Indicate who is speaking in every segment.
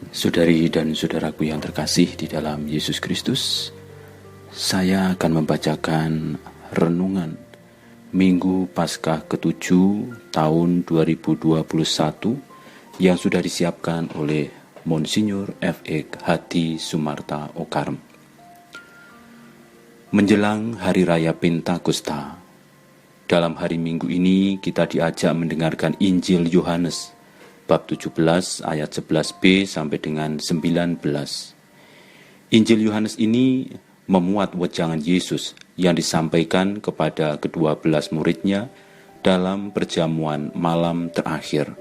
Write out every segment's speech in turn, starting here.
Speaker 1: Saudari dan saudaraku yang terkasih di dalam Yesus Kristus, saya akan membacakan renungan Minggu Paskah ke-7 tahun 2021 yang sudah disiapkan oleh Monsinyur F.E. Hadi Sumarta Okarm. Menjelang Hari Raya Pentakosta, dalam hari Minggu ini kita diajak mendengarkan Injil Yohanes bab 17 ayat 11b sampai dengan 19. Injil Yohanes ini memuat wejangan Yesus yang disampaikan kepada ke-12 muridnya dalam perjamuan malam terakhir.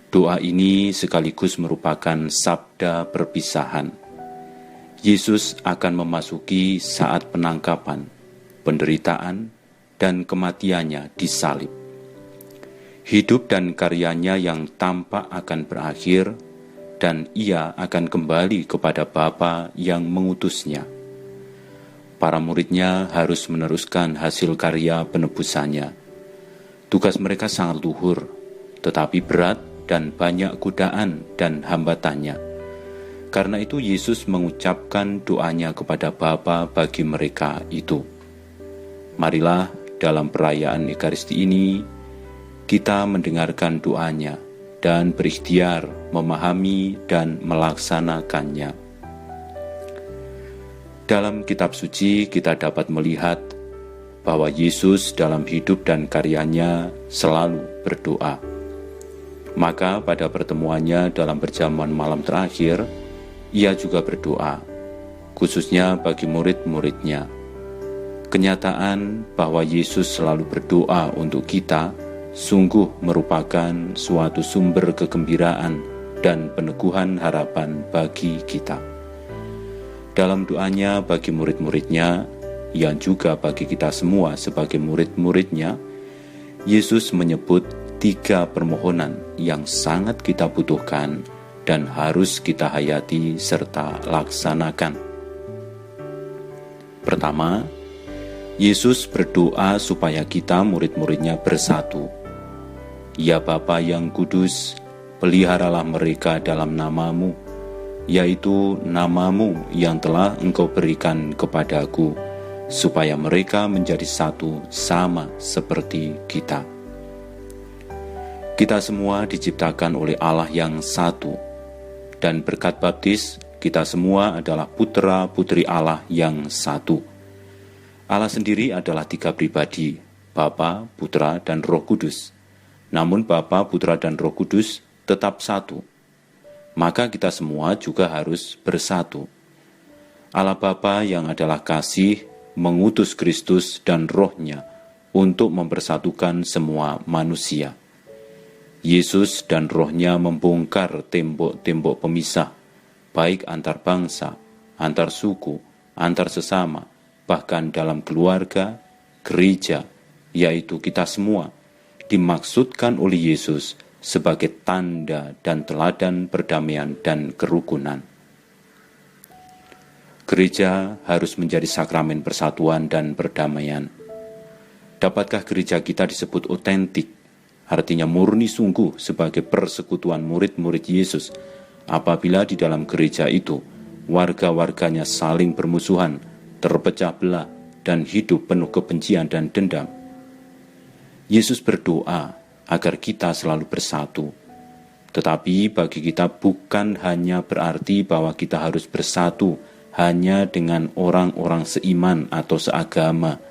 Speaker 1: Doa ini sekaligus merupakan sabda perpisahan. Yesus akan memasuki saat penangkapan, penderitaan, dan kematiannya di salib. Hidup dan karyanya yang tampak akan berakhir, dan ia akan kembali kepada Bapa yang mengutusnya. Para muridnya harus meneruskan hasil karya penebusannya. Tugas mereka sangat luhur, tetapi berat dan banyak godaan dan hambatannya. Karena itu Yesus mengucapkan doanya kepada Bapa bagi mereka itu. Marilah dalam perayaan Ekaristi ini, kita mendengarkan doanya dan berikhtiar memahami dan melaksanakannya. Dalam kitab suci kita dapat melihat bahwa Yesus dalam hidup dan karyanya selalu berdoa. Maka pada pertemuannya dalam perjamuan malam terakhir, ia juga berdoa, khususnya bagi murid-muridnya. Kenyataan bahwa Yesus selalu berdoa untuk kita sungguh merupakan suatu sumber kegembiraan dan peneguhan harapan bagi kita. Dalam doanya bagi murid-muridnya, yang juga bagi kita semua sebagai murid-muridnya, Yesus menyebut 3 permohonan yang sangat kita butuhkan dan harus kita hayati serta laksanakan. Pertama, Yesus berdoa supaya kita murid-muridnya bersatu. Ya Bapa yang kudus, peliharalah mereka dalam nama-Mu, yaitu nama-Mu yang telah Engkau berikan kepadaku, supaya mereka menjadi satu sama seperti kita. Kita semua diciptakan oleh Allah yang satu, dan berkat baptis kita semua adalah putra-putri Allah yang satu. Allah sendiri adalah 3 pribadi, Bapa, Putra, dan Roh Kudus. Namun Bapa, Putra, dan Roh Kudus tetap satu. Maka kita semua juga harus bersatu. Allah Bapa yang adalah kasih mengutus Kristus dan Roh-Nya untuk mempersatukan semua manusia. Yesus dan Roh-Nya membongkar tembok-tembok pemisah, baik antar bangsa, antar suku, antar sesama, bahkan dalam keluarga, gereja, yaitu kita semua, dimaksudkan oleh Yesus sebagai tanda dan teladan perdamaian dan kerukunan. Gereja harus menjadi sakramen persatuan dan perdamaian. Dapatkah gereja kita disebut otentik, artinya murni sungguh sebagai persekutuan murid-murid Yesus, apabila di dalam gereja itu warga-warganya saling bermusuhan, terpecah belah, dan hidup penuh kebencian dan dendam? Yesus berdoa agar kita selalu bersatu. Tetapi bagi kita bukan hanya berarti bahwa kita harus bersatu hanya dengan orang-orang seiman atau seagama,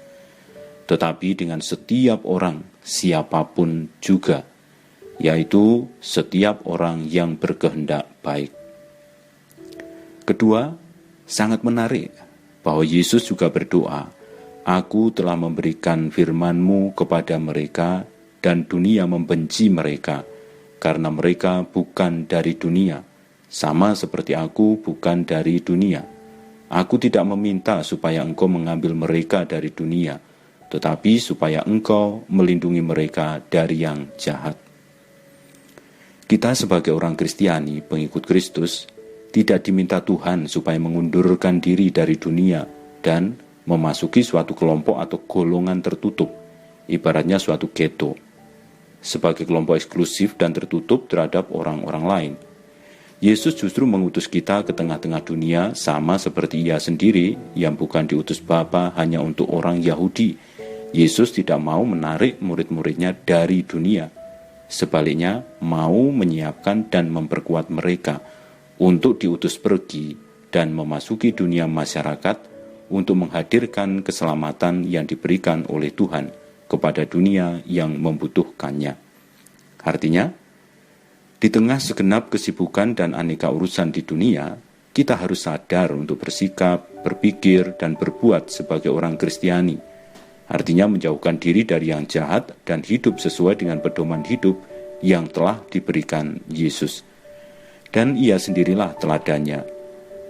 Speaker 1: tetapi dengan setiap orang, siapapun juga, yaitu setiap orang yang berkehendak baik. Kedua, sangat menarik bahwa Yesus juga berdoa, Aku telah memberikan firman-Mu kepada mereka, dan dunia membenci mereka, karena mereka bukan dari dunia, sama seperti Aku bukan dari dunia. Aku tidak meminta supaya Engkau mengambil mereka dari dunia, tetapi supaya Engkau melindungi mereka dari yang jahat. Kita sebagai orang Kristiani, pengikut Kristus, tidak diminta Tuhan supaya mengundurkan diri dari dunia dan memasuki suatu kelompok atau golongan tertutup, ibaratnya suatu ghetto, sebagai kelompok eksklusif dan tertutup terhadap orang-orang lain. Yesus justru mengutus kita ke tengah-tengah dunia sama seperti Ia sendiri yang bukan diutus Bapa hanya untuk orang Yahudi. Yesus tidak mau menarik murid-muridnya dari dunia. Sebaliknya, mau menyiapkan dan memperkuat mereka untuk diutus pergi dan memasuki dunia masyarakat untuk menghadirkan keselamatan yang diberikan oleh Tuhan kepada dunia yang membutuhkannya. Artinya, di tengah segenap kesibukan dan aneka urusan di dunia, kita harus sadar untuk bersikap, berpikir, dan berbuat sebagai orang Kristiani. Artinya menjauhkan diri dari yang jahat dan hidup sesuai dengan pedoman hidup yang telah diberikan Yesus. Dan Ia sendirilah teladannya.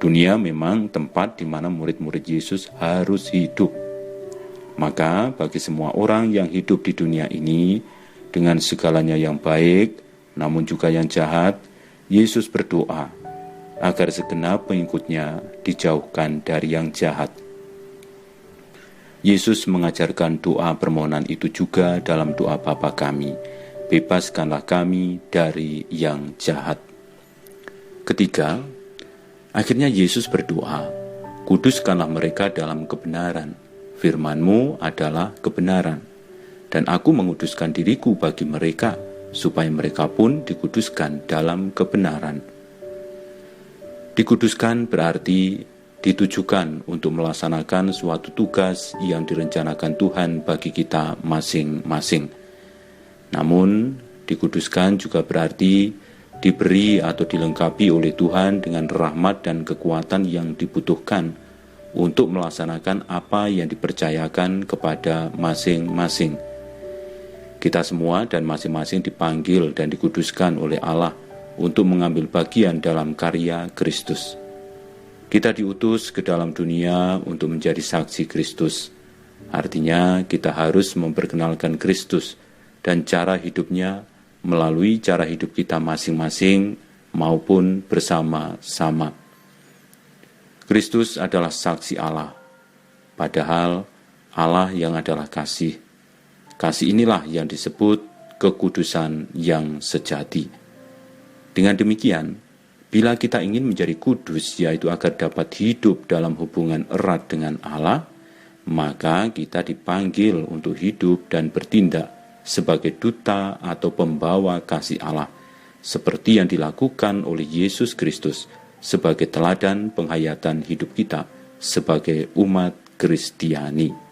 Speaker 1: Dunia memang tempat di mana murid-murid Yesus harus hidup. Maka bagi semua orang yang hidup di dunia ini dengan segalanya yang baik, namun juga yang jahat, Yesus berdoa agar segenap pengikutnya dijauhkan dari yang jahat. Yesus mengajarkan doa permohonan itu juga dalam doa Bapa kami, bebaskanlah kami dari yang jahat. Ketiga, akhirnya Yesus berdoa, kuduskanlah mereka dalam kebenaran, firman-Mu adalah kebenaran, dan aku menguduskan diriku bagi mereka, supaya mereka pun dikuduskan dalam kebenaran. Dikuduskan berarti ditujukan untuk melaksanakan suatu tugas yang direncanakan Tuhan bagi kita masing-masing. Namun, dikuduskan juga berarti diberi atau dilengkapi oleh Tuhan dengan rahmat dan kekuatan yang dibutuhkan untuk melaksanakan apa yang dipercayakan kepada masing-masing. Kita semua dan masing-masing dipanggil dan dikuduskan oleh Allah untuk mengambil bagian dalam karya Kristus. Kita diutus ke dalam dunia untuk menjadi saksi Kristus. Artinya kita harus memperkenalkan Kristus dan cara hidupnya melalui cara hidup kita masing-masing maupun bersama-sama. Kristus adalah saksi Allah, padahal Allah yang adalah kasih. Kasih inilah yang disebut kekudusan yang sejati. Dengan demikian, bila kita ingin menjadi kudus, yaitu agar dapat hidup dalam hubungan erat dengan Allah, maka kita dipanggil untuk hidup dan bertindak sebagai duta atau pembawa kasih Allah, seperti yang dilakukan oleh Yesus Kristus sebagai teladan penghayatan hidup kita sebagai umat Kristiani.